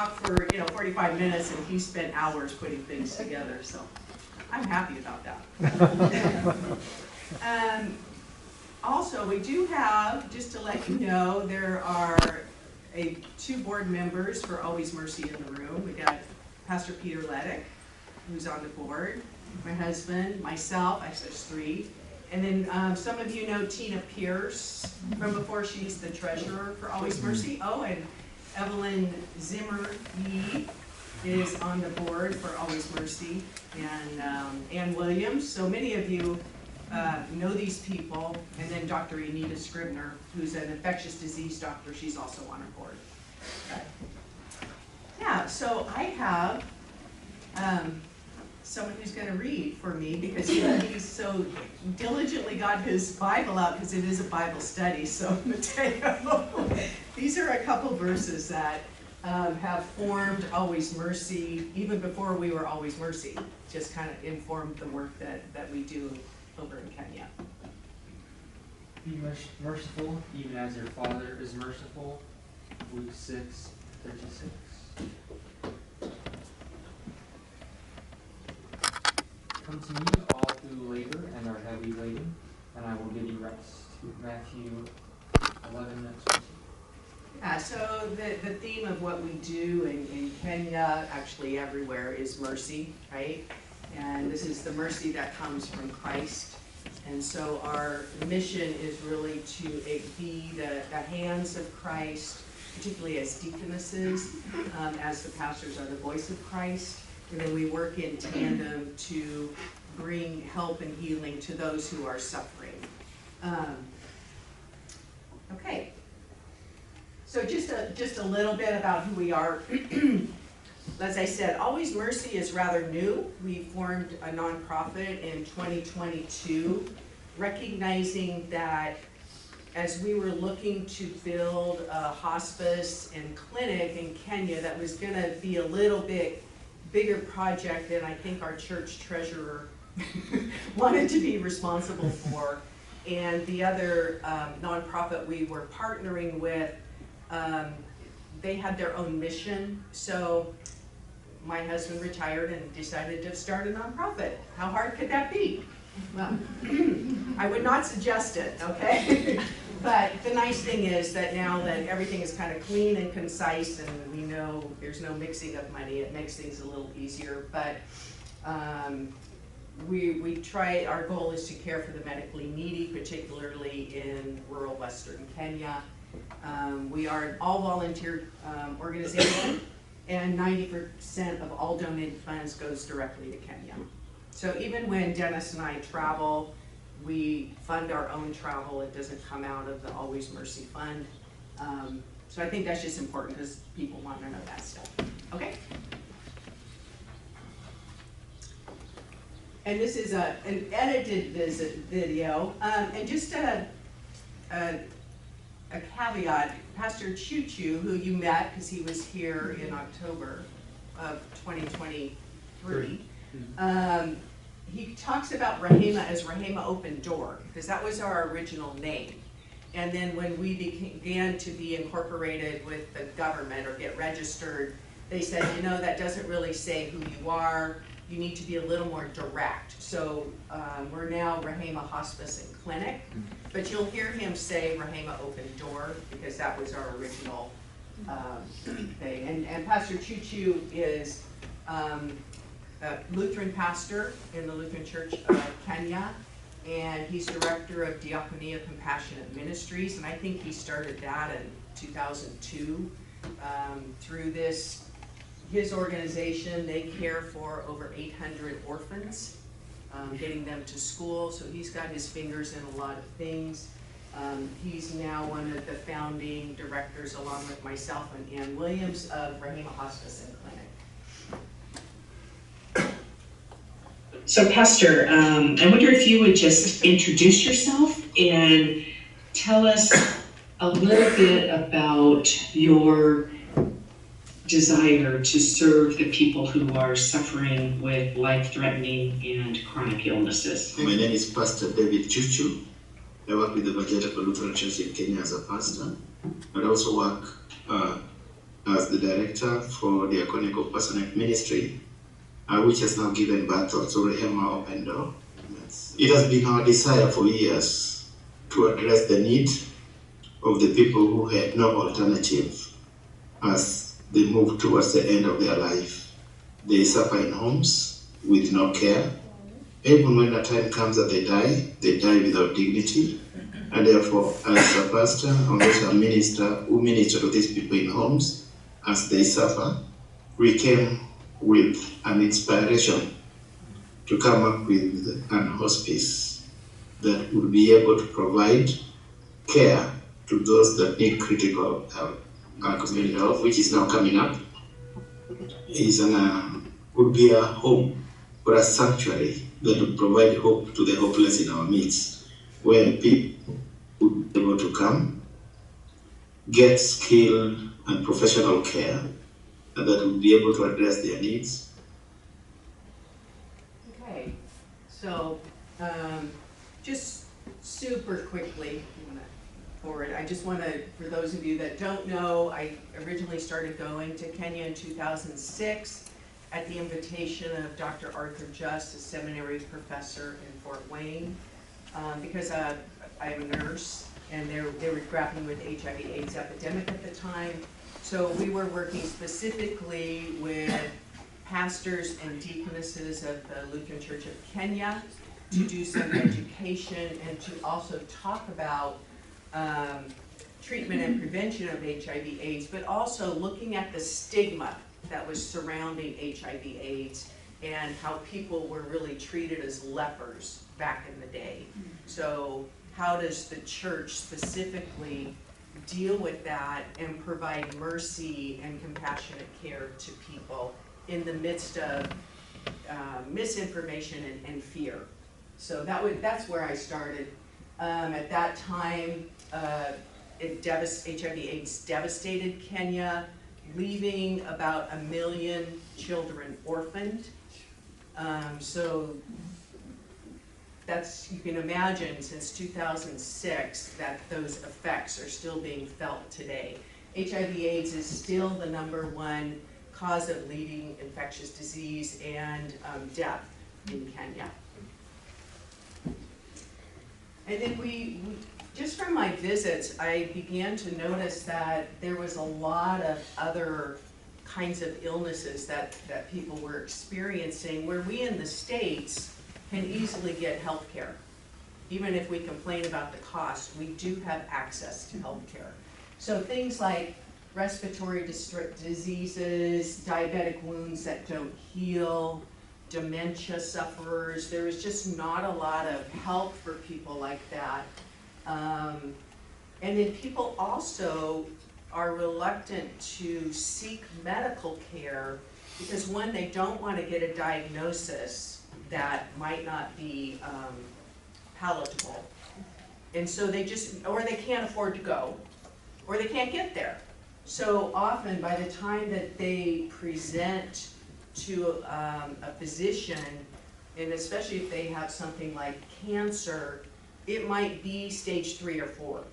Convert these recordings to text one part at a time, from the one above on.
talk for 45 minutes, and he spent hours putting things together. So I'm happy about that. Also, we do have, just to let you know, there are two board members for Always Mercy in the room. We got Pastor Peter Leddick, who's on the board, my husband, myself, actually there's three. And then some of you know Tina Pierce from before. She's the treasurer for Always Mercy. Oh, and Evelyn Zimmer-Yee is on the board for Always Mercy, and Ann Williams. So many of you know these people. And then Dr. Anita Scribner, who's an infectious disease doctor. She's also on our board. Okay. Yeah, so I have someone who's going to read for me, because he's so diligently got his Bible out, because it is a Bible study. So Mateo, these are a couple verses that have formed Always Mercy, even before we were Always Mercy, just kind of informed the work that we do over in Kenya. Be merciful, even as your Father is merciful. Luke 6:36. Come to me, all who labor and are heavy laden, and I will give you rest. Matthew 11:20. Yeah, so the theme of what we do in Kenya, actually everywhere, is mercy, right? And this is the mercy that comes from Christ. And so our mission is really to be the hands of Christ, particularly as deaconesses, as the pastors are the voice of Christ. And then we work in tandem to bring help and healing to those who are suffering. Okay. So just a little bit about who we are. As I said, Always Mercy is rather new. We formed a nonprofit in 2022, recognizing that as we were looking to build a hospice and clinic in Kenya, that was going to be a little bit bigger project than I think our church treasurer wanted to be responsible for. And the other nonprofit we were partnering with, they had their own mission. So my husband retired and decided to start a nonprofit. How hard could that be? Well, I would not suggest it, okay? But the nice thing is that now that everything is kind of clean and concise, and we know there's no mixing of money, it makes things a little easier. But we try, our goal is to care for the medically needy, particularly in rural Western Kenya. We are an all-volunteer organization, and 90% of all donated funds goes directly to Kenya. So even when Dennis and I travel, we fund our own travel. It doesn't come out of the Always Mercy Fund. So I think that's just important because people want to know that stuff. Okay? And this is an edited video. And just a caveat, Pastor Choo-Choo, who you met because he was here in October of 2023, he talks about Rahema as Rahema Open Door, because that was our original name. And then when we began to be incorporated with the government or get registered, they said, that doesn't really say who you are. You need to be a little more direct. So we're now Rahema Hospice and Clinic, but you'll hear him say Rahema Open Door because that was our original thing. And Pastor Choo-Choo is a Lutheran pastor in the Lutheran Church of Kenya, and he's director of Diaconia Compassionate Ministries, and I think he started that in 2002. Through his organization, they care for over 800 orphans, getting them to school, so he's got his fingers in a lot of things. He's now one of the founding directors, along with myself and Ann Williams, of Rahema Hospice and Clinic. So Pastor, I wonder if you would just introduce yourself and tell us a little bit about your desire to serve the people who are suffering with life-threatening and chronic illnesses. My name is Pastor David Choo-Choo. I work with the Evangelical Lutheran Church in Kenya as a pastor, but I also work as the director for the Diaconical Passionate Ministry, which has now given birth to Rehema Open Door. It has been our desire for years to address the need of the people who had no alternative as they move towards the end of their life. They suffer in homes with no care. Even when the time comes that they die without dignity. And therefore, as a pastor and also a minister who minister to these people in homes, as they suffer, we came with an inspiration to come up with an hospice that would be able to provide care to those that need critical community health, which is now coming up. Would be a home or a sanctuary that would provide hope to the hopeless in our midst, where people would be able to come, get skilled and professional care, and that would be able to address their needs. Okay, so just super quickly, forward. I just want to, for those of you that don't know, I originally started going to Kenya in 2006 at the invitation of Dr. Arthur Just, a seminary professor in Fort Wayne, because I'm a nurse and they were grappling with HIV/AIDS epidemic at the time. So we were working specifically with pastors and deaconesses of the Lutheran Church of Kenya to do some education and to also talk about treatment and prevention of HIV/AIDS, but also looking at the stigma that was surrounding HIV/AIDS and how people were really treated as lepers back in the day. So how does the church specifically deal with that and provide mercy and compassionate care to people in the midst of misinformation and fear? So that's where I started. At that time, HIV/AIDS devastated Kenya, leaving about 1 million children orphaned. So that's, you can imagine, since 2006, that those effects are still being felt today. HIV/AIDS is still the #1 cause of leading infectious disease and death in Kenya. And then just from my visits, I began to notice that there was a lot of other kinds of illnesses that people were experiencing, where we in the States can easily get health care. Even if we complain about the cost, we do have access to health care. So things like respiratory diseases, diabetic wounds that don't heal, dementia sufferers, there is just not a lot of help for people like that. And then people also are reluctant to seek medical care because, one, they don't want to get a diagnosis that might not be palatable. And so they just, or they can't afford to go, or they can't get there. So often by the time that they present to a physician, and especially if they have something like cancer, it might be stage 3 or 4.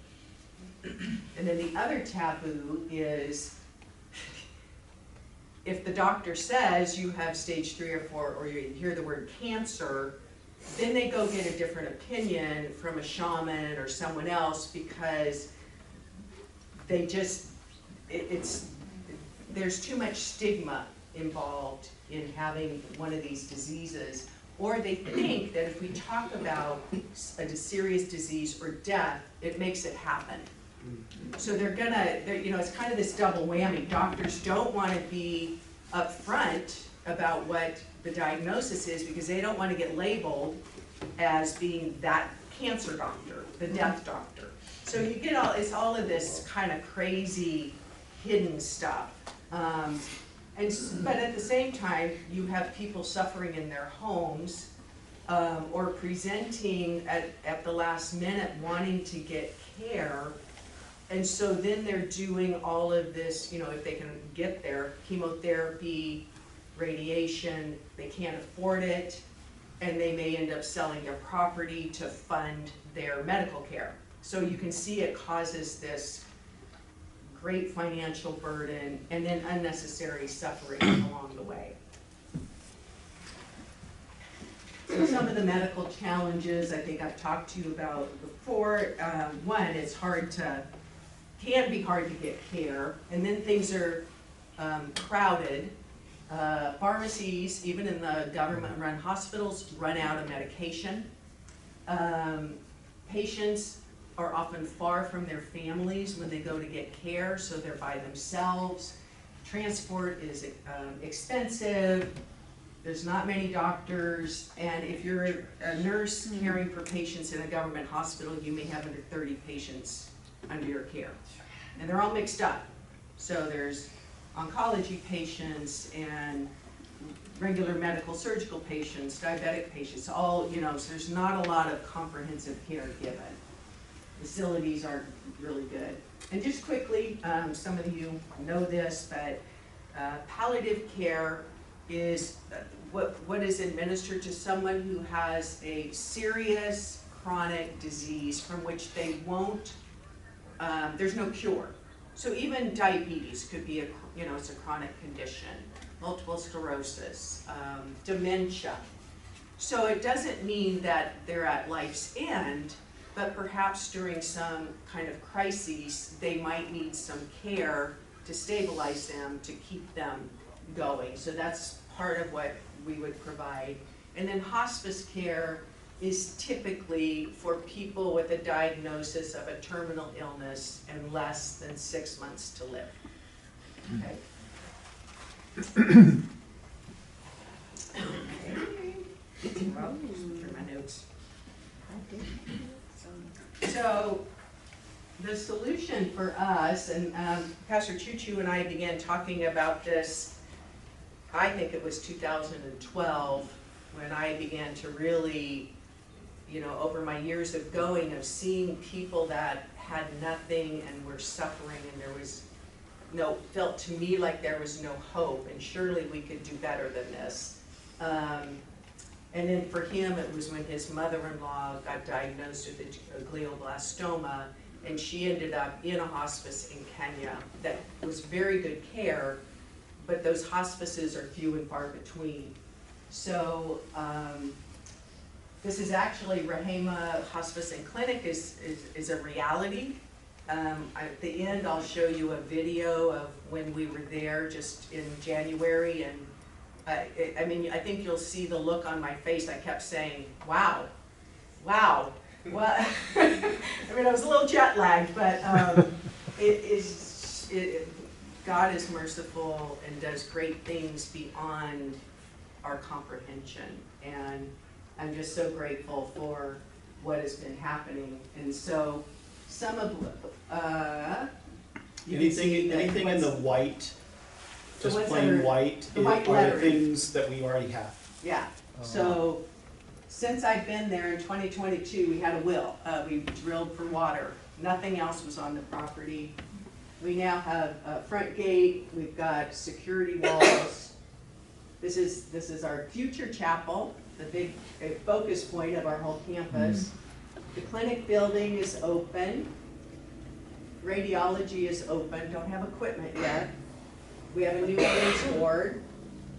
And then the other taboo is if the doctor says you have stage 3 or 4, or you hear the word cancer, then they go get a different opinion from a shaman or someone else because they just, there's too much stigma involved in having one of these diseases. Or they think that if we talk about a serious disease or death, it makes it happen. So they're it's kind of this double whammy. Doctors don't want to be upfront about what the diagnosis is because they don't want to get labeled as being that cancer doctor, the death doctor. So you get all of this kind of crazy hidden stuff. But at the same time, you have people suffering in their homes or presenting at the last minute wanting to get care. And so then they're doing all of this, if they can get there, chemotherapy, radiation, they can't afford it, and they may end up selling their property to fund their medical care. So you can see it causes this great financial burden, and then unnecessary suffering along the way. So some of the medical challenges I think I've talked to you about before. One, it's can be hard to get care, and then things are crowded. Pharmacies, even in the government-run hospitals, run out of medication. Patients are often far from their families when they go to get care, so they're by themselves. Transport is expensive. There's not many doctors, and if you're a nurse caring for patients in a government hospital, you may have under 30 patients under your care. And they're all mixed up. So there's oncology patients and regular medical surgical patients, diabetic patients, all, so there's not a lot of comprehensive care given. Facilities aren't really good. And just quickly, some of you know this, but palliative care is what is administered to someone who has a serious chronic disease from which they won't, there's no cure. So even diabetes could be it's a chronic condition, multiple sclerosis, dementia. So it doesn't mean that they're at life's end, but perhaps during some kind of crises, they might need some care to stabilize them, to keep them going. So that's part of what we would provide. And then hospice care is typically for people with a diagnosis of a terminal illness and less than 6 months to live. Okay. Well, through my notes. So the solution for us, and Pastor Choo and I began talking about this, I think it was 2012, when I began to really, over my years of going, of seeing people that had nothing and were suffering, and there was felt to me like there was no hope, and surely we could do better than this. And then for him, it was when his mother-in-law got diagnosed with a glioblastoma, and she ended up in a hospice in Kenya that was very good care, but those hospices are few and far between. So this is actually Rahema Hospice and Clinic is a reality. At the end, I'll show you a video of when we were there just in January, and I think you'll see the look on my face. I kept saying, wow, what? I was a little jet lagged, but God is merciful and does great things beyond our comprehension. And I'm just so grateful for what has been happening. And so some of anything in the white, just plain white, white are the lettering. things that we already have. Yeah. So since I've been there in 2022, we had a will. We drilled for water. Nothing else was on the property. We now have a front gate. We've got security walls. This is our future chapel, the big focus point of our whole campus. The clinic building is open. Radiology is open. Don't have equipment yet. We have a new case board.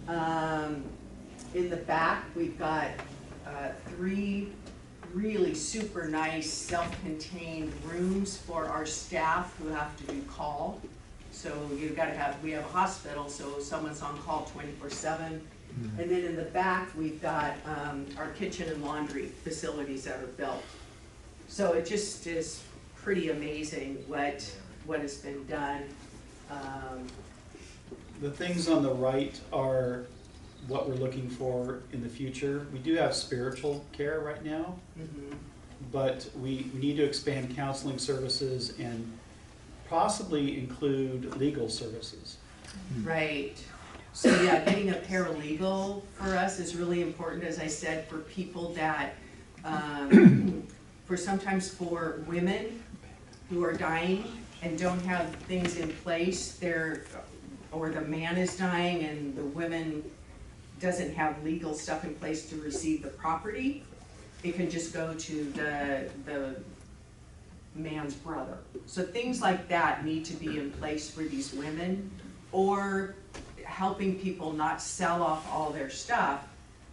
In the back, we've got 3 really super nice self-contained rooms for our staff who have to do call. So we have a hospital, so someone's on call 24/7. And then in the back, we've got our kitchen and laundry facilities that are built. So it just is pretty amazing what has been done. The things on the right are what we're looking for in the future. We do have spiritual care right now, but we need to expand counseling services and possibly include legal services. Right. So yeah, getting a paralegal for us is really important, as I said, for people that, sometimes for women who are dying and don't have things in place, or the man is dying and the woman doesn't have legal stuff in place to receive the property. It can just go to the man's brother. So things like that need to be in place for these women, or helping people not sell off all their stuff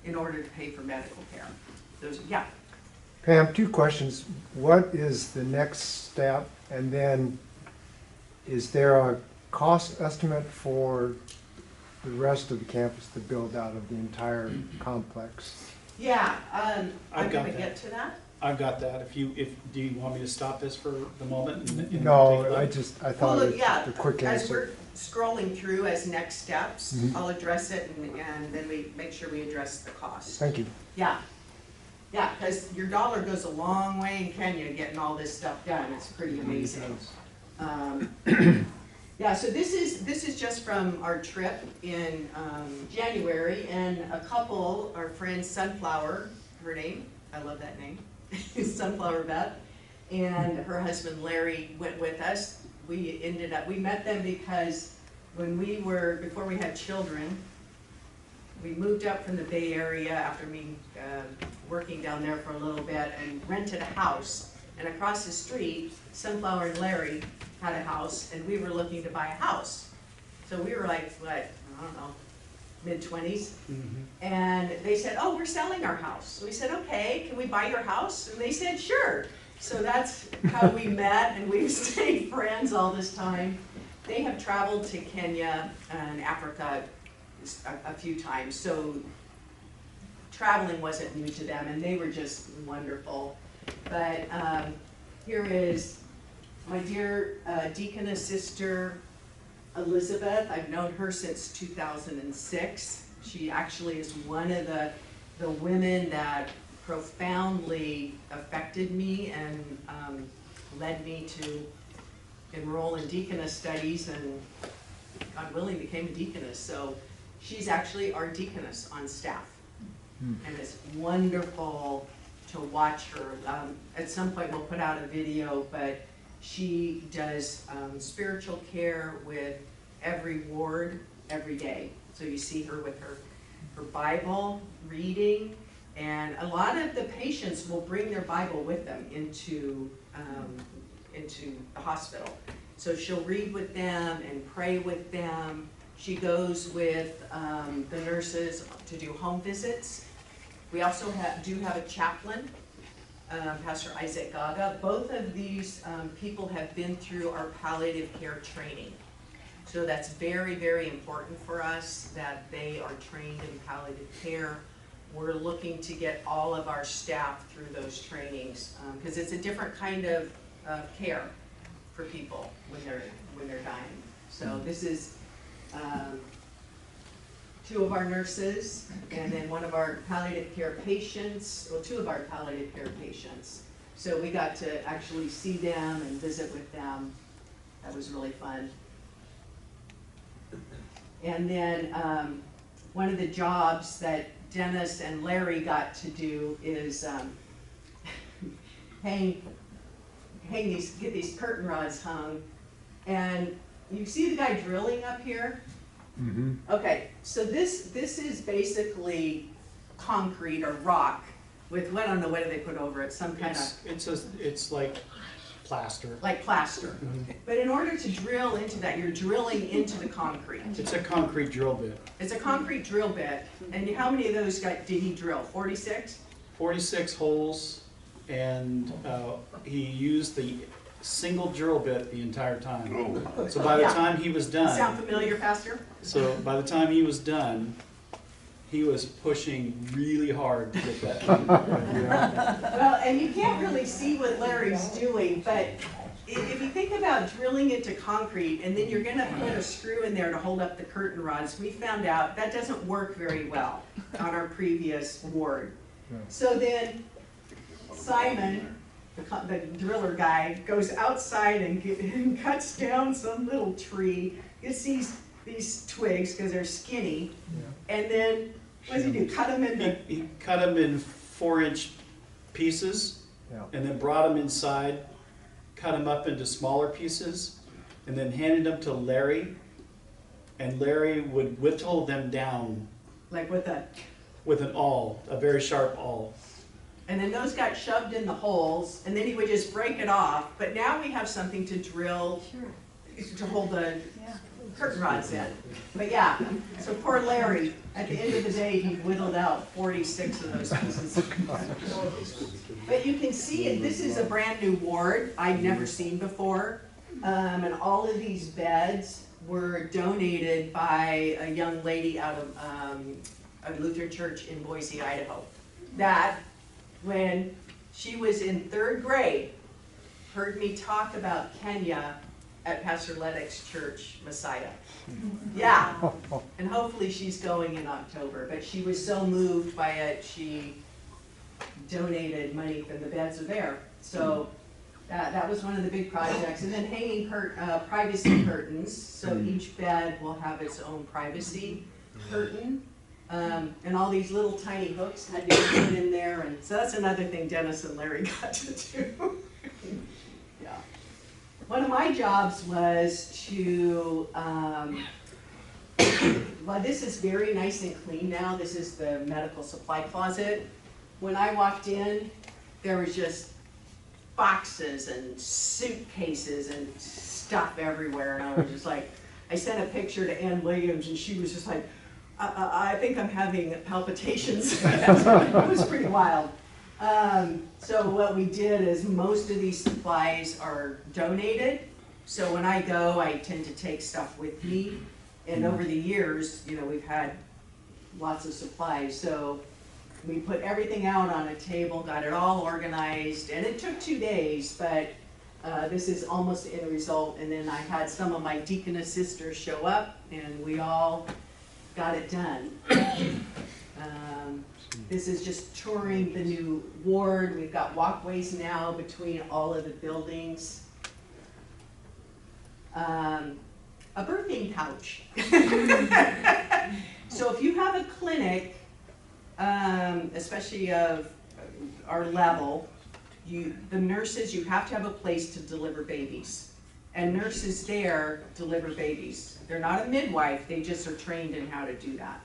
in order to pay for medical care. Those, yeah. Pam, 2 questions. What is the next step? And then is there a cost estimate for the rest of the campus, the build out of the entire complex? Yeah, I'm got gonna that. get to that. I've got that. Do you want me to stop this for the moment? And take a No, look? I Well, thought it look, was yeah, just a quick as answer. we're scrolling through as next steps, Mhm. I'll address it and then we make sure we address the cost. Thank you. Yeah, yeah, because your dollar goes a long way in Kenya getting all this stuff done. It's pretty amazing. Yeah, so this is just from our trip in January, and a couple, our friend Sunflower, her name, I love that name, Sunflower Beth, and her husband Larry went with us. We met them because before we had children, we moved up from the Bay Area after me working down there for a little bit and rented a house. And across the street, Sunflower and Larry had a house, and we were looking to buy a house. So we were like, what, I don't know, mid-20s. And they said, oh, we're selling our house. So we said, okay, can we buy your house? And they said, sure. So that's how we met, and we've stayed friends all this time. They have traveled to Kenya and Africa a few times, so traveling wasn't new to them, and they were just wonderful. But here is my dear Deaconess sister, Elizabeth. I've known her since 2006. She actually is one of the women that profoundly affected me and led me to enroll in deaconess studies, and God willing became a deaconess. So she's actually our deaconess on staff. And it's wonderful to watch her. At some point we'll put out a video, but she does spiritual care with every ward every day. So you see her with her Bible reading, and a lot of the patients will bring their Bible with them into the hospital. So she'll read with them and pray with them. She goes with the nurses to do home visits. We also do have a chaplain, Pastor Isaac Gaga. Both of these people have been through our palliative care training. So that's very, very important for us that they are trained in palliative care. We're looking to get all of our staff through those trainings because it's a different kind of care for people when they're dying. So this is 2 of our nurses, and then one of our palliative care patients, well, 2 of our palliative care patients. So we got to actually see them and visit with them. That was really fun. And then one of the jobs that Dennis and Larry got to do is get these curtain rods hung. And you see the guy drilling up here? Okay, so this is basically concrete or rock with, I don't know, what do they put over it? Some kind of... It's like plaster. Like plaster. But in order to drill into that, you're drilling into the concrete. It's a concrete drill bit. It's a concrete drill bit. And how many of those did he drill? 46? 46 holes, and he used the single drill bit the entire time. So by the time he was done... Sound familiar, Pastor? So by the time he was done, he was pushing really hard to get that thing. Well, and you can't really see what Larry's doing, but if you think about drilling into concrete and then you're gonna put a screw in there to hold up the curtain rods, we found out that doesn't work very well on our previous ward. So then Simon, the driller guy, goes outside and cuts down some little tree, gets these twigs because they're skinny, and then what does he do? Cut them into... He cut them in 4-inch pieces, and then brought them inside, cut them up into smaller pieces, and then handed them to Larry, and Larry would whittle them down Like with with an awl, a very sharp awl. And then those got shoved in the holes, and then he would just break it off. But now we have something to drill to hold the curtain rods in. But yeah, so poor Larry, at the end of the day, he whittled out 46 of those pieces. But you can see it, this is a brand new ward I'd never seen before. And all of these beds were donated by a young lady out of a Lutheran church in Boise, Idaho. That, when she was in 3rd grade, heard me talk about Kenya at Pastor Leddick's church, Messiah. Yeah, and hopefully she's going in October, but she was so moved by it, she donated money for the beds are there. So that was one of the big projects. And then hanging privacy curtains, so each bed will have its own privacy curtain. And all these little tiny hooks had to be put in there, and so that's another thing Dennis and Larry got to do. Yeah. One of my jobs was to, well, this is very nice and clean now. This is the medical supply closet. When I walked in, there was just boxes and suitcases and stuff everywhere, and I was just like, I sent a picture to Ann Williams, and she was just like, I think I'm having palpitations. It was pretty wild. So what we did is most of these supplies are donated. So when I go, I tend to take stuff with me. And over the years, you know, we've had lots of supplies. So we put everything out on a table, got it all organized, and it took 2 days, but this is almost the end result. And then I had some of my Deaconess sisters show up, and we all got it done. This is just touring the new ward. We've got walkways now between all of the buildings. A birthing couch. So if you have a clinic, especially of our level, the nurses, you have to have a place to deliver babies. And nurses there deliver babies. They're not a midwife, they just are trained in how to do that.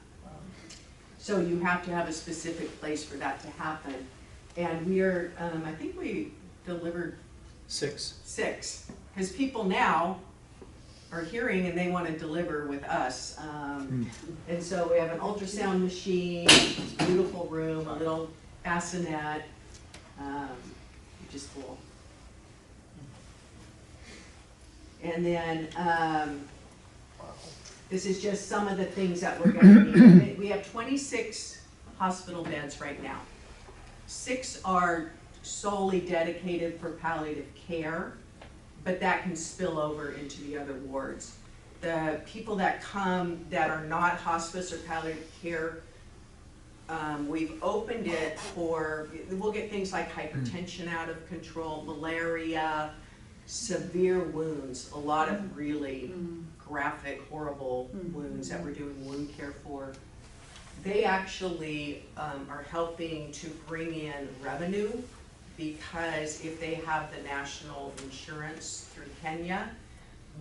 So you have to have a specific place for that to happen. And we are, I think we delivered 6. Because people now are hearing and they want to deliver with us. And so we have an ultrasound machine, beautiful room, a little bassinet, which is cool. And then this is just some of the things that we're going to need. We have 26 hospital beds right now. 6 are solely dedicated for palliative care, but that can spill over into the other wards. The people that come that are not hospice or palliative care, we've opened it for, we'll get things like hypertension out of control, malaria, severe wounds, a lot of really graphic, horrible wounds that we're doing wound care for. They actually are helping to bring in revenue, because if they have the national insurance through Kenya,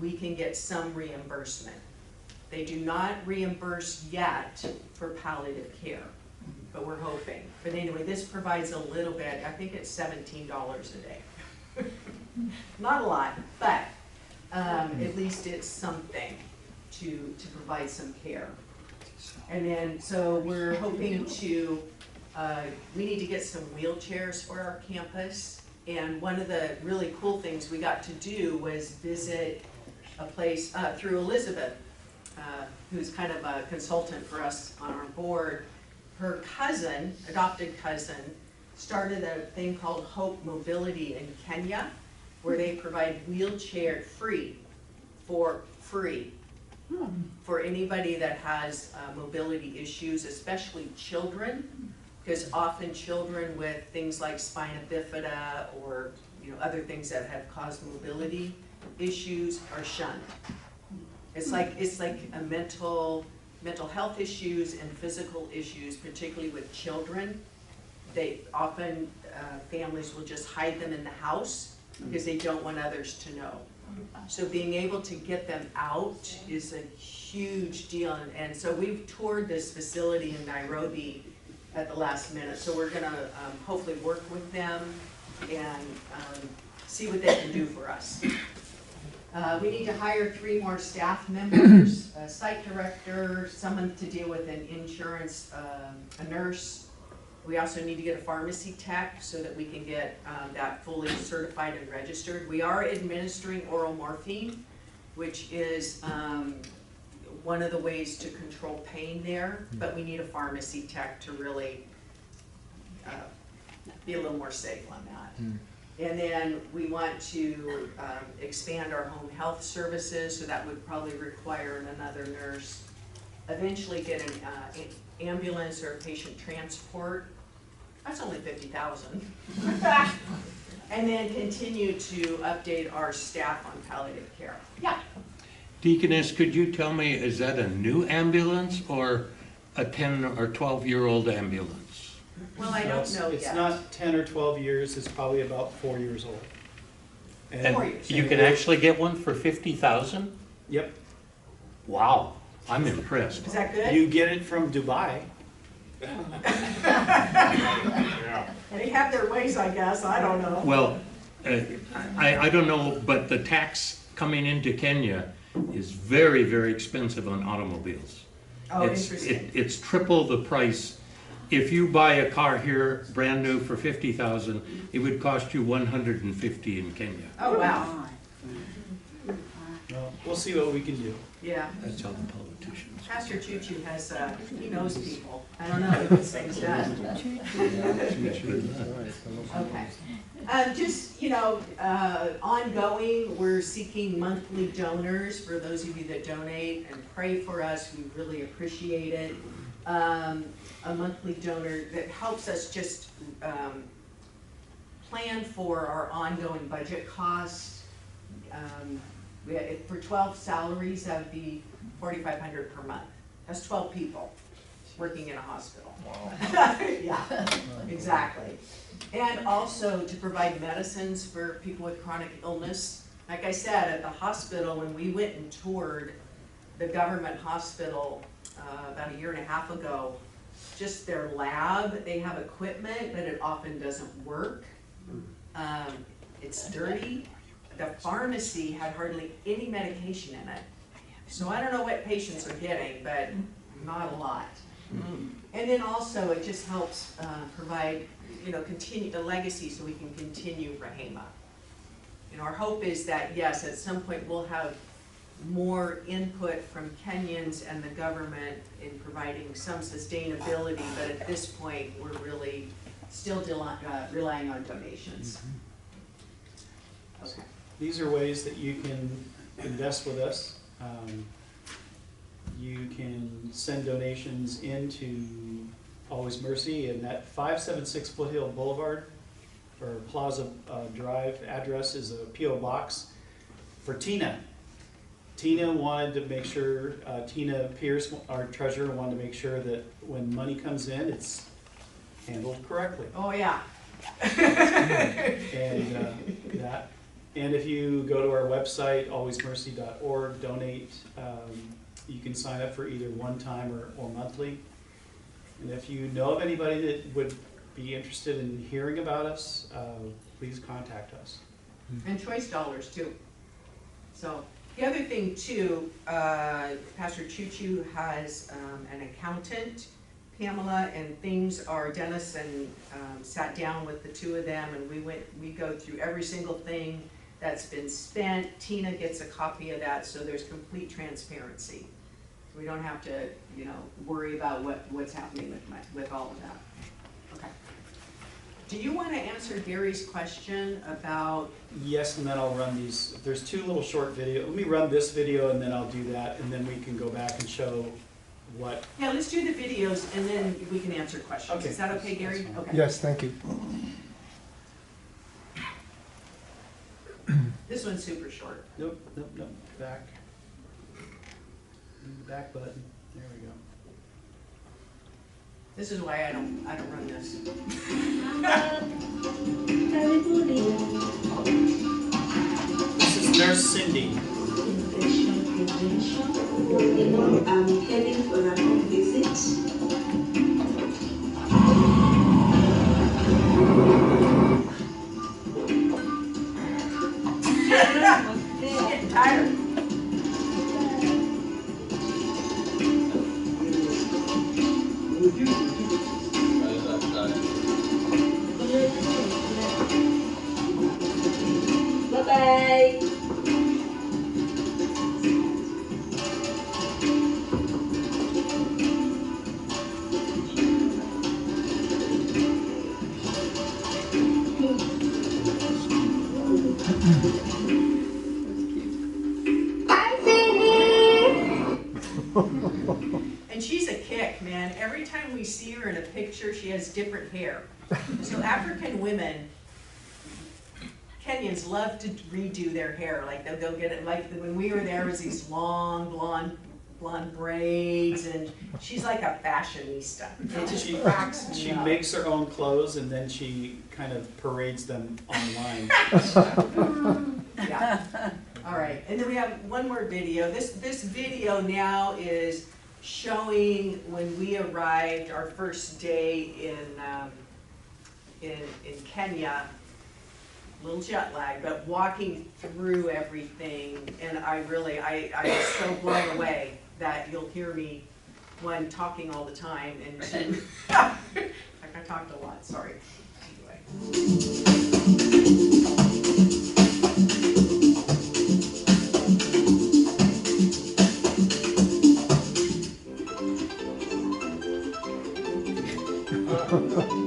we can get some reimbursement. They do not reimburse yet for palliative care, but we're hoping. But anyway, this provides a little bit. I think it's $17 a day. Not a lot, but at least it's something to provide some care. And then, so we're hoping to, we need to get some wheelchairs for our campus. And one of the really cool things we got to do was visit a place through Elizabeth, who's kind of a consultant for us on our board. Her cousin, adopted cousin, started a thing called Hope Mobility in Kenya, where they provide wheelchair free for anybody that has mobility issues, especially children, because often children with things like spina bifida or other things that have caused mobility issues are shunned. It's like a mental health issues and physical issues, particularly with children. They often, families will just hide them in the house because they don't want others to know. So being able to get them out is a huge deal. And so we've toured this facility in Nairobi, at the last minute. So we're gonna hopefully work with them and see what they can do for us. We need to hire 3 more staff members, a site director, someone to deal with an insurance, a nurse. We also need to get a pharmacy tech so that we can get that fully certified and registered. We are administering oral morphine, which is one of the ways to control pain there, but we need a pharmacy tech to really be a little more safe on that. And then we want to expand our home health services, so that would probably require another nurse. Eventually get an ambulance or patient transport. That's only $50,000. And then continue to update our staff on palliative care. Yeah. Deaconess, could you tell me, is that a new ambulance or a 10 or 12-year-old ambulance? Well, I don't know yet. It's not 10 or 12 years, it's probably about 4 years old. And 4 years. You can actually get one for 50,000? Yep. Wow, I'm impressed. Is that good? You get it from Dubai. They have their ways, I guess, I don't know. Well, I don't know, but the tax coming into Kenya is very, very expensive on automobiles. Oh, interesting. It's triple the price. If you buy a car here, brand new for 50,000, it would cost you 150 in Kenya. Oh, wow. Well, we'll see what we can do. Yeah. That's how the politicians. Pastor Choo-Choo has, he knows people. I don't know, he gets things done. Okay. Just, you know, ongoing, we're seeking monthly donors for those of you that donate and pray for us. We really appreciate it. A monthly donor that helps us just plan for our ongoing budget costs. For 12 salaries, that would be $4,500 per month. That's 12 people working in a hospital. Wow. Yeah, exactly. And also to provide medicines for people with chronic illness. Like I said, at the hospital, when we went and toured the government hospital about 1.5 years ago, just their lab, they have equipment, but it often doesn't work. It's dirty. The pharmacy had hardly any medication in it. So I don't know what patients are getting, but not a lot. And then also it just helps provide, you know, continue the legacy so we can continue Rahema. You know, our hope is that, yes, at some point we'll have more input from Kenyans and the government in providing some sustainability, but at this point we're really still relying on donations. Okay. These are ways that you can invest with us. You can send donations into Always Mercy, and that 576 Foothill Boulevard or Plaza Drive address is a P.O. box for Tina. Tina wanted to make sure, Tina Pierce, our treasurer, wanted to make sure that when money comes in, it's handled correctly. Oh, yeah. And if you go to our website, alwaysmercy.org, donate, you can sign up for either one time or monthly. And if you know of anybody that would be interested in hearing about us, please contact us. And choice dollars too. So the other thing too, Pastor Choo-Choo has an accountant, Pamela, and things are, Dennis and sat down with the two of them, and we go through every single thing that's been spent. Tina gets a copy of that, so there's complete transparency. We don't have to, you know, worry about what's happening with all of that. Okay. Do you want to answer Gary's question about? Yes, and then I'll run these. There's 2 little short videos. Let me run this video, and then I'll do that, and then we can go back and show what. Yeah, let's do the videos, and then we can answer questions. Okay. Is that okay, Gary? Okay. Yes, thank you. This one's super short. Nope. Back. Back button. There we go. This is why I don't run this. This is Nurse Cindy. I'm heading for a home visit. And she's a kick, man. Every time we see her in a picture, she has different hair. So African women, Kenyans love to redo their hair. Like they'll get it, like when we were there, it was these long blonde braids, and she's like a fashionista. It just cracks me She up. makes her own clothes and then she kind of parades them online. Yeah. All right, and then we have one more video. This video now is showing when we arrived, our first day in Kenya. A little jet lag, but walking through everything, and I was so blown away that you'll hear me, one, talking all the time, and two, like I talked a lot, sorry.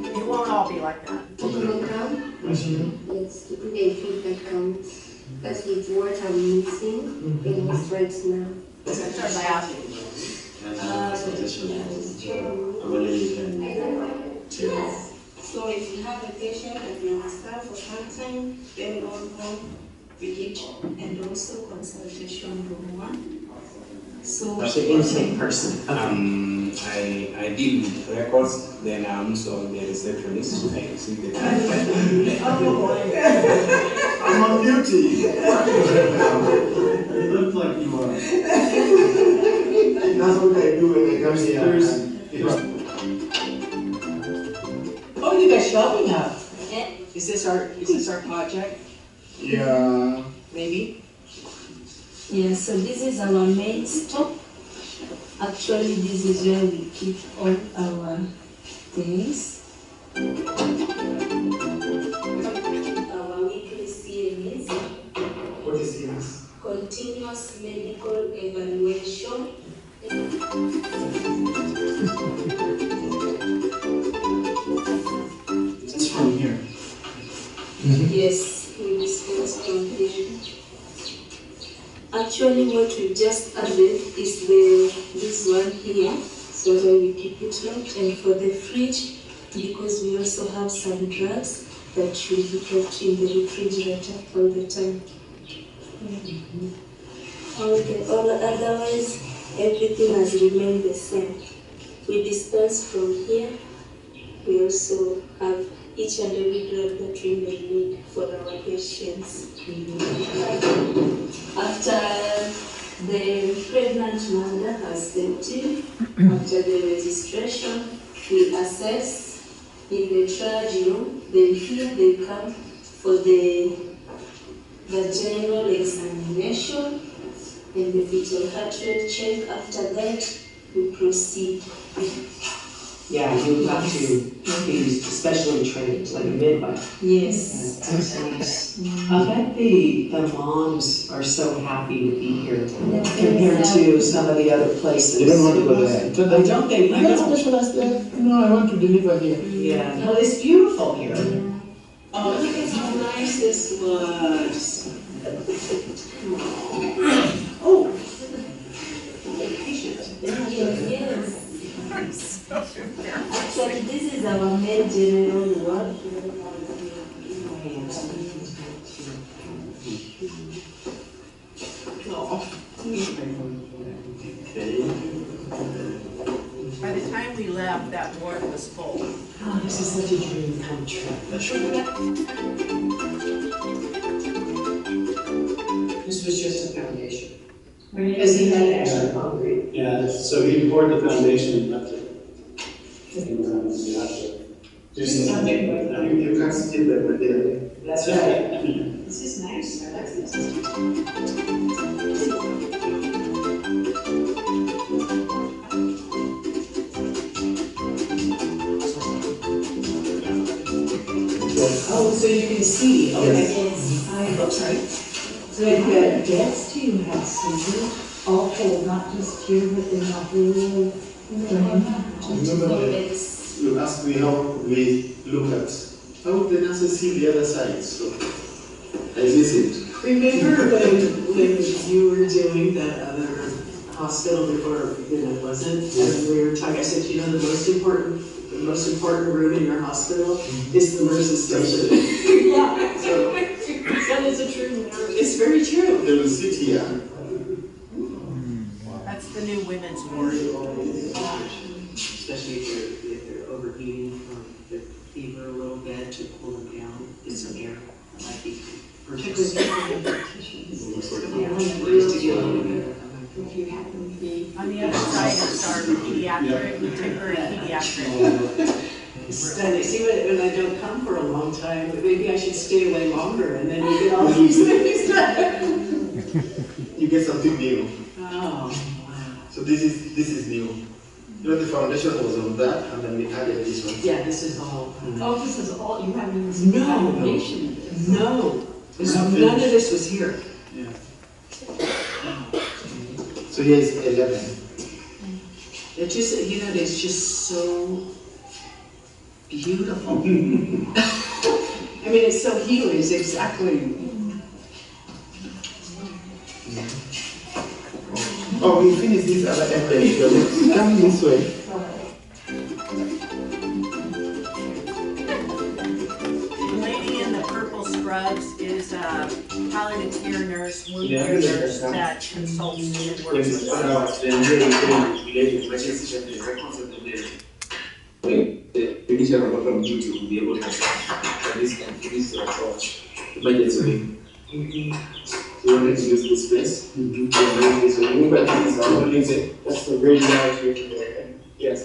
It won't all be like that. Yes, to put a feedback count. That's with what I'm missing in this right now. Start by asking. Yes. So if you have a patient that you understand for some time, then on home visit and also consultation room 1. So That's the intake person. I deal with records, then I'm also the receptionist. I see the I'm on duty. You look like you are. That's what I do when I come here. Oh, you guys shopping now? Yeah. Is this our project? Yeah. Maybe? Yeah, so this is our main stop. Actually, this is where we keep all our things. Our weekly CMS, What is this? continuous medical evaluation. It's from here. Yes, we discussed from here. Actually, what we just added is this one here, so that we keep it locked. And for the fridge, because we also have some drugs that should be kept in the refrigerator all the time. Otherwise, everything has remained the same. We dispense from here. We also have each and every drug that we may need for our patients. After the pregnant mother has stepped in, after the registration, we assess in the triage room. Then here they come for the general examination and the fetal heart rate check. After that, we proceed. Yeah, you have to be specially trained, like a midwife. Yes. That's nice. I bet the moms are so happy to be here compared to some of the other places. You don't want to go there. Oh, don't they? You got specialists there? No, I want to deliver here. Yeah, no, it's beautiful here. Oh, look at how nice this was. Oh, patient. Yes. Actually, this is our main general ward. By the time we left, that ward was full. Oh, this is such a dream come true. This was just a foundation. Because he had extra concrete. Yeah, so he poured the foundation and left it. You can see them there. That's right. This is nice. I like this. Oh, so you can see. Okay. Oops, sorry. So the depths do you have, Susan? Okay, not just here, but in the whole. Remember, you asked me how we look at, how the nurses see the other side, so I listened. Remember when you were doing that other hospital before, it wasn't, and we were talking, I said, the most important room in your hospital is the nurse's station. Yeah, so, that is a true, it's very true. They will sit here. That's the new women's ward. Especially if they're overheating from the fever a little bit, to cool them down, get some air, might be. If you happen to be. On the other side is our pediatric, temporary pediatric. Stunning. See, when I don't come for a long time, maybe I should stay away longer, and then you get all these things done. You get something new. Oh, wow. So this is new. The foundation was on that, and then we added this one. Yeah, this is all. Oh, this is all, you haven't even seen the foundation. No. None of this was here. Yeah. So here is 11. It just, it's just so beautiful. I mean, it's so healing, it's exactly. Oh, we finished this other area. Come this way. The lady in the purple scrubs is a palliative care nurse, wound care nurse that consults and works with us. The initial report from YouTube will be able to this is your approach. Emergency. You wanted to use this place? So remember this is our holding day. That's a very large area. Yes.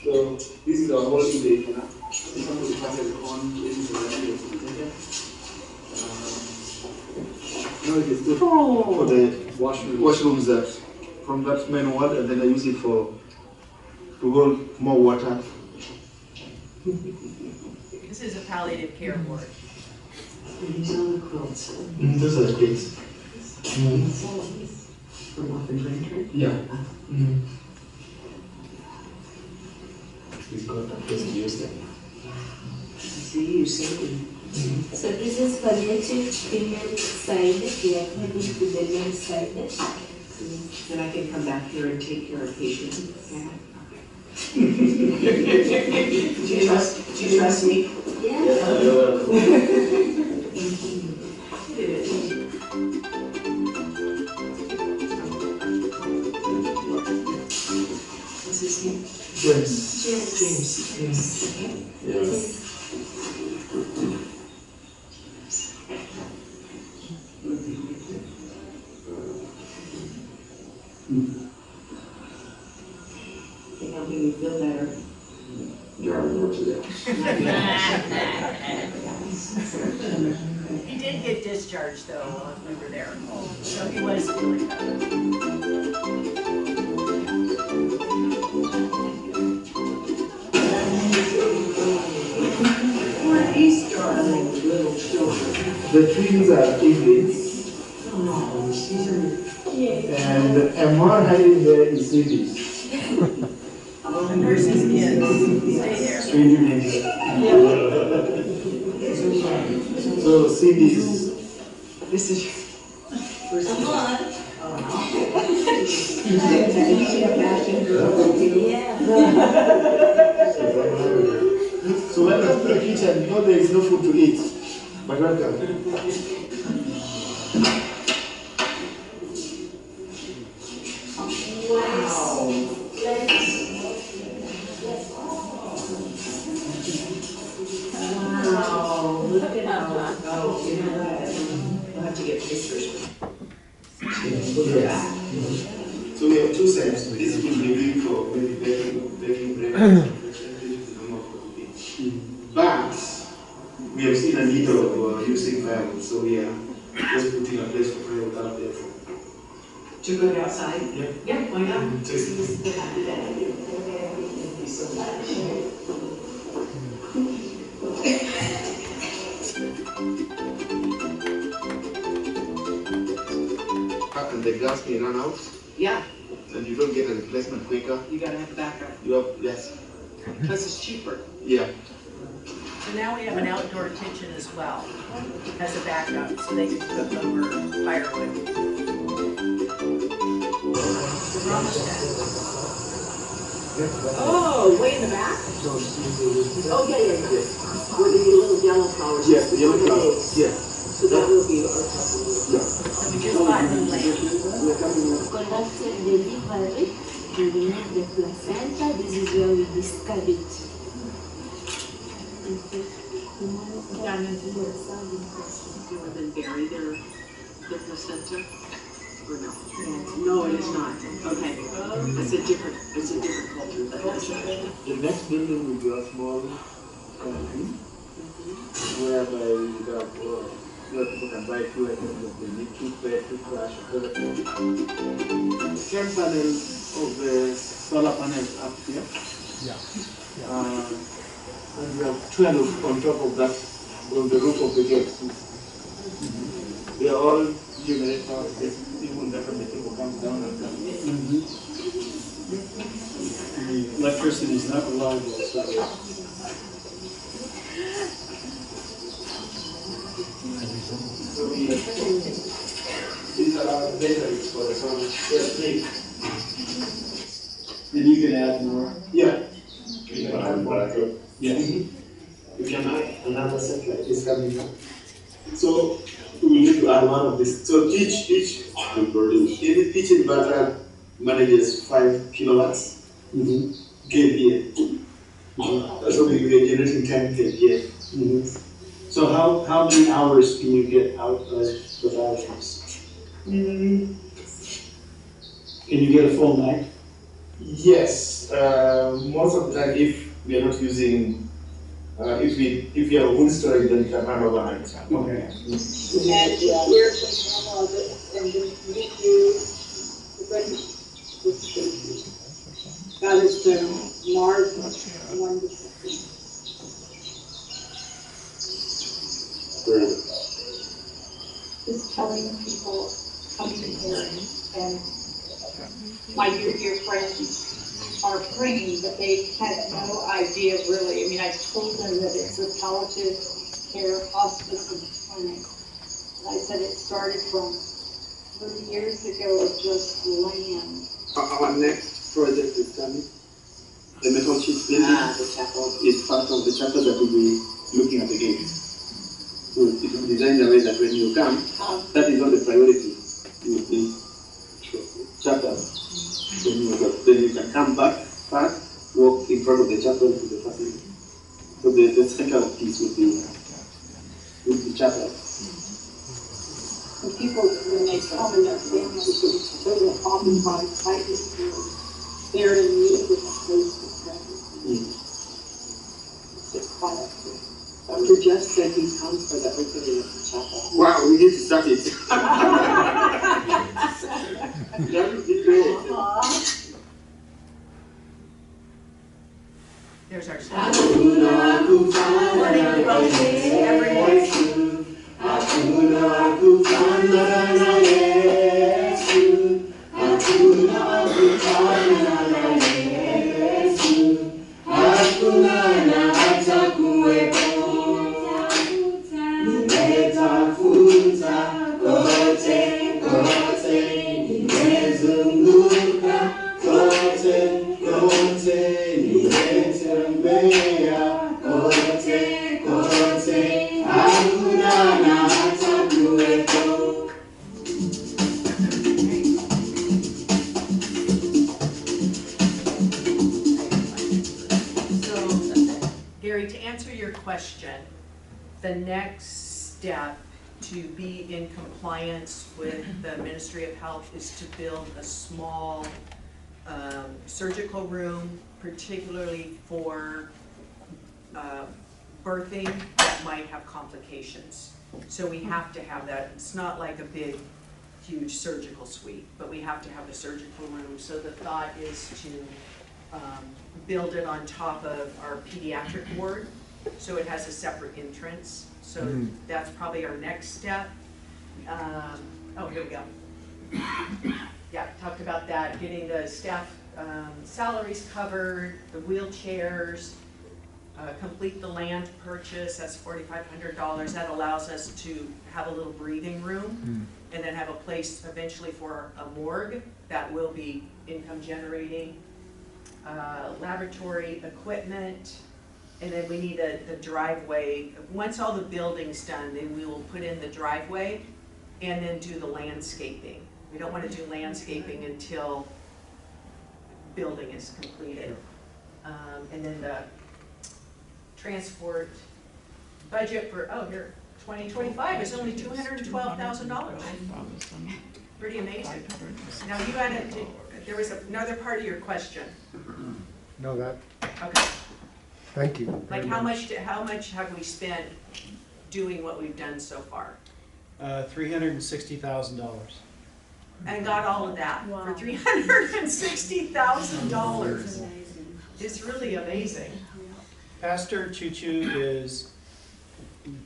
So this is our holding day for now. This one will be passed on. This is the now it is good for the washrooms that from that main wall, and then I use it to hold more water. This is a palliative care ward. These on the quilts. Those are the quilts. From off in Braintree. Yeah. We've got that place to use them. See, you see. So this is palliative female side, we are heading to the male side. Then I can come back here and take care of patients. Do you trust me? Yeah. What's his name? James. James. Yes. They help me feel better. He did get discharged though while we were there, so he was feeling better. Poor East darling little children. The twins are English, Oh, these are. and the one hiding there is Swedish. The nurse's kids stay there. Stranger danger. So Cindy is. This is. Where's Come on. So when I to the kitchen, there is no food to eat. But welcome. Wow, look at how, oh, you know what? We'll have to get pictures. So we have two sets. This will be doing for maybe baking bread. But we have seen a need of using firewood, so we are just putting a place for firewood out there. To go outside? Yeah. Yeah, why not? Take Thank you so much. And the gas may run out, Yeah, and you don't get a replacement quicker. you gotta have backup. You have, yes. Plus it's cheaper. Yeah. So now we have an outdoor kitchen as well, as a backup, so they can cook over firewood. Oh, way in the back? Oh, yeah. Where the little yellow flowers. Yes, the yellow flowers, yes. So that will be our So we just bought new land. Conduct delivery and remove the placenta. This is where we discard it. You have been buried their placenta? Or no? No, it is not. Okay. It's a different culture. The next building will be a small country, whereby you have where people can buy few items that they need, toothpaste, toothbrush, toilet paper. 10 panels of the solar panels up here. And we have 12 on top of that on the roof of the gate. They are all generators, even that when the people comes down and comes. The electricity is not reliable, so. These are our batteries for the solar. And you can add more. Yeah. Yes. You can add another satellite is coming up. So we need to add one of this. So each inverter manages 5 kilowatts. kVA. So we are generating 10 kVA. So how many hours can you get out of the batteries? Can you get a full night? Yes. Most of the time, if we are not using, if we have wind storage, then we can run overnight. Okay. And we're from Pamela, and to meet you, that is the marvelous, wonderful. Just telling people, coming here, and my dear friends are praying, but they had no idea really. I mean, I told them that it's a palliative care hospice and clinic. And I said it started from 30 years ago with just land. Our next project is coming. The metal sheet building is part of the chapel that will be looking at the gate. So it will be designed in a way that when you come, that is not the priority. You will be chapel. Then you can come back, walk in front of the chapel to the facility. So the central piece will be chapel. And people, when they come and their families, they will often find tightness there to meet with the place of presence. It's quiet. Dr. Jeff said he comes for the opening of the chapel. Wow, we need to start it. That would be great. There's our staff. Morning, everyone. The next step to be in compliance with the Ministry of Health is to build a small surgical room, particularly for birthing that might have complications. So we have to have that. It's not like a big, huge surgical suite, but we have to have a surgical room. So the thought is to build it on top of our pediatric ward, so it has a separate entrance. So that's probably our next step. Oh, here we go. Yeah, talked about that, getting the staff salaries covered, the wheelchairs, complete the land purchase, that's $4,500. That allows us to have a little breathing room and then have a place eventually for a morgue that will be income generating. Laboratory equipment, and then we need the driveway. Once all the building's done, then we will put in the driveway and then do the landscaping. We don't want to do landscaping until building is completed. And then the transport budget for, oh, here, 2025 is only $212,000. Pretty amazing. Now you had there was another part of your question. No, that, Okay. thank you. Like very how much have we spent doing what we've done so far? $360,000. And got all of that for Wow. $360,000. It's really amazing. Pastor Choo Choo is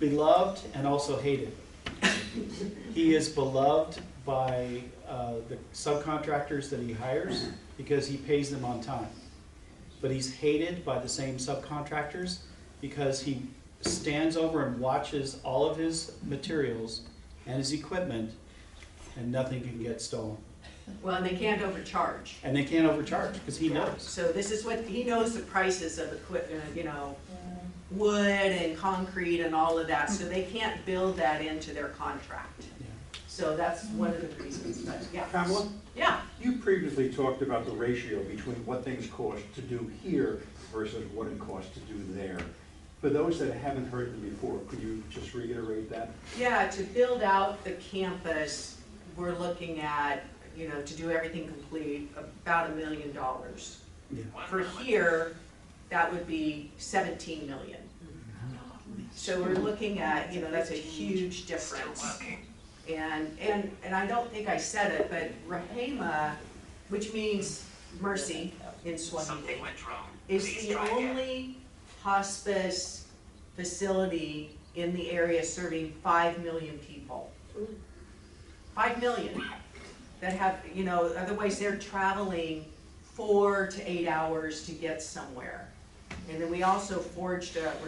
beloved and also hated. He is beloved by the subcontractors that he hires because he pays them on time. But he's hated by the same subcontractors because he stands over and watches all of his materials and his equipment and nothing can get stolen. Well, and they can't overcharge. And they can't overcharge because he knows. So this is what, he knows the prices of equipment, you know, wood and concrete and all of that, so they can't build that into their contract. Yeah. So that's one of the reasons, but yeah. Pamela, Yeah, you previously talked about the ratio between what things cost to do here versus what it costs to do there. For those that haven't heard them before, could you just reiterate that? yeah, to build out the campus, we're looking at, you know, to do everything complete, about $1 million. Yeah. For here, that would be 17 million. So we're looking at, you know, that's a huge difference. And I don't think I said it, but Rahema, which means mercy in Swahili, is the only hospice facility in the area serving 5 million people. 5 million that have, you know, otherwise they're traveling 4 to 8 hours to get somewhere. And then we also we're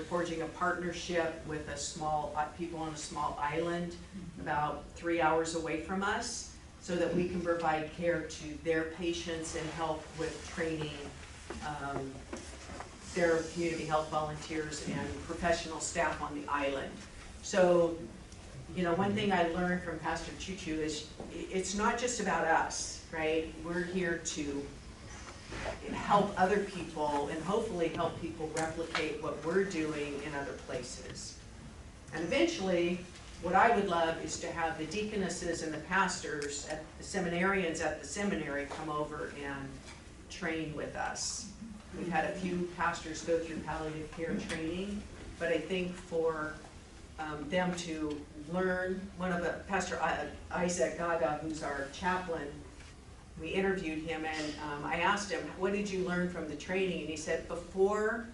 forging a partnership with a small, people on a small island about 3 hours away from us so that we can provide care to their patients and help with training their community health volunteers and professional staff on the island. So, you know, one thing I learned from Pastor Choo Choo is it's not just about us, right? We're here to help other people and hopefully help people replicate what we're doing in other places. And eventually, what I would love is to have the deaconesses and the pastors, the seminarians at the seminary come over and train with us. We've had a few pastors go through palliative care training, but I think for them to learn, Pastor Isaac Gaga, who's our chaplain, we interviewed him and I asked him, what did you learn from the training? And he said, before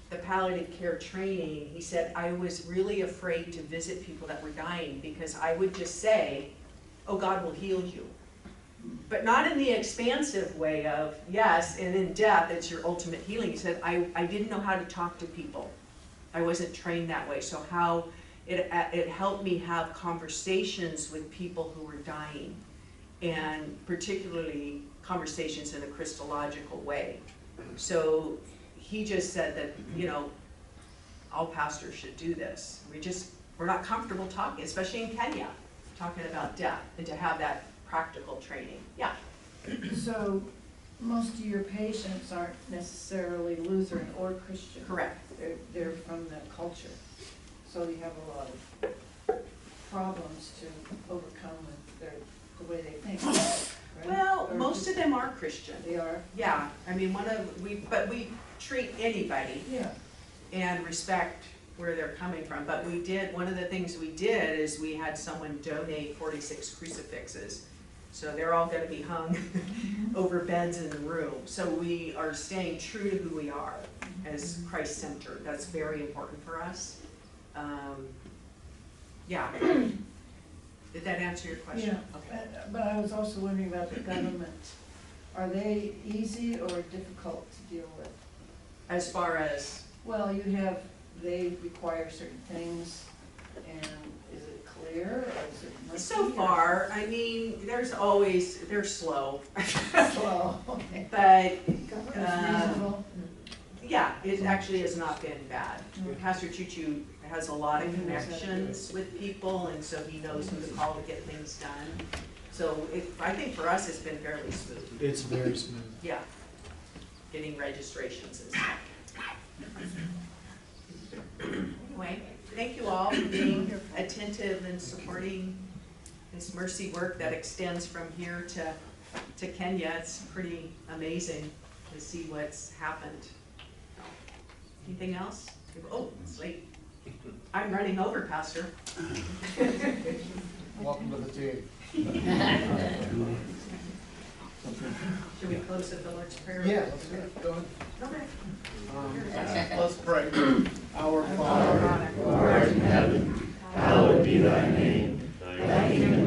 the palliative care training, he said, I was really afraid to visit people that were dying because I would just say, oh, God will heal you. But not in the expansive way of, yes, and in death, it's your ultimate healing. He said, I didn't know how to talk to people. I wasn't trained that way. So how it helped me have conversations with people who were dying, and particularly conversations in a Christological way. So he just said that, you know, all pastors should do this. We're not comfortable talking, especially in Kenya, talking about death, and to have that practical training. Yeah. So most of your patients aren't necessarily Lutheran or Christian. Correct. They're from the culture. So you have a lot of problems to overcome with the way they think. Right? Well, Or most of them are Christian. They are? Yeah. I mean, but we treat anybody Yeah. and respect where they're coming from. But one of the things we did is we had someone donate 46 crucifixes. So they're all going to be hung over beds in the room. So we are staying true to who we are as Christ-centered. That's very important for us. Yeah. Did that answer your question? Yeah. Okay. But I was also wondering about the government. Are they easy or difficult to deal with? As far as Well, you have, they require certain things, and is it clear, or is it murky? So far, I mean, they're slow. Slow, okay. But, Government's reasonable. yeah, it actually has not been bad. Pastor Choo has a lot of connections with people, and so he knows who to call to get things done. So I think for us, it's been fairly smooth. It's very smooth. Yeah, getting registrations and stuff. Anyway, thank you all for being attentive and supporting this mercy work that extends from here to Kenya. It's pretty amazing to see what's happened. Anything else? Oh, it's late. I'm running over, Pastor. Welcome to the team. Should we close with the Lord's Prayer? Yeah, let's do it. Go ahead. Okay. Let's pray. Our Father, Father, who art in heaven, hallowed be thy name. Thy kingdom